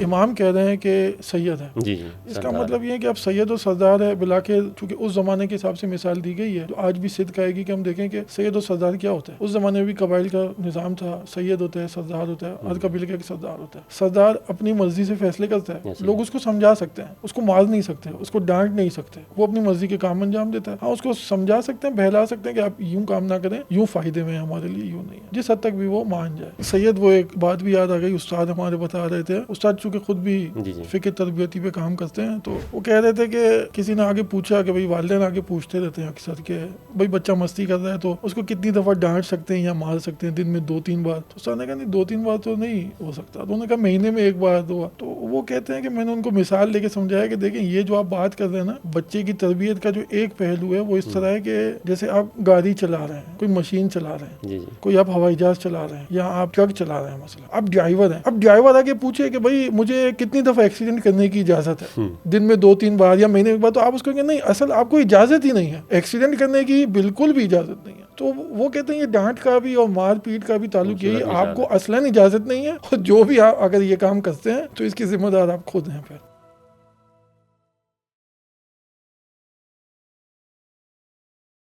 इमाम कह रहे हैं कि सैयद है जी इसका मतलब ये है कि अब सैयद और सरदार है बिला के, चूंकि उस जमाने के हिसाब से मिसाल दी गई है, तो आज भी सिद्ध कहेगी कि हम देखें कि सैयद और सरदार क्या होता है। उस जमाने में भी कबाइल का निजाम था, सैयद होता है, सरदार होता है, हर कबीले का एक सरदार होता है। सरदार अपनी मर्जी से फैसले करता है, लोग उसको समझा सकते हैं, उसको मार नहीं सकते, उसको डांट नहीं सकते, वो अपनी मर्जी के काम अंजाम देता है। हाँ, उसको समझा सकते हैं, बहला सकते हैं कि आप यूं काम ना करें, यूं फायदे में हमारे लिए, यूं नहीं है, जिस हद तक भी वो मान जाए। सैयद, वो एक बात भी याद आ गई, उस्ताद हमारे बता रहे थे, उस्ताद चूंकि खुद भी फिक्र तरबियती पे काम करते हैं, तो वो कह रहे थे कि किसी ने आगे पूछा कि भाई, वालिदैन आगे पूछते रहते हैं अक्सर के भाई बच्चा मस्ती कर रहा है तो उसको कितनी दफा डांट सकते हैं या मार सकते हैं, दिन में 2-3 बार। तो उस्ताद ने कहा नहीं, 2-3 बार तो नहीं हो सकता। तो उन्होंने कहा महीने में 1 बार 2 बार। तो वो कहते हैं कि मैंने उनको मिसाल लेके समझाया कि देखें, ये जो आप बात कर रहे हैं ना, बच्चे की तरबियत का जो एक पहलू है वो इस तरह है कि जैसे आप गाड़ी चला रहे हैं, कोई मशीन चला रहे हैं, कोई आप हवाई जहाज चला रहे हैं या आप ट्रक चला रहे हैं, मसला आप ड्राइवर हैं। अब ड्राइवर आके पूछे कि भाई मुझे कितनी दफा एक्सीडेंट करने की इजाजत है, दिन में 2-3 बार या महीने में 1 बार, तो आप उसको कहेंगे नहीं, असल आपको इजाजत ही नहीं है, एक्सीडेंट करने की बिल्कुल भी इजाजत नहीं है। तो वो कहते हैं ये डांट का भी और मार पीट का भी ताल्लुक यही, आपको असलन इजाजत नहीं है, और जो भी आप अगर ये काम करते हैं तो इसकी जिम्मेदार आप खुद हैं फिर।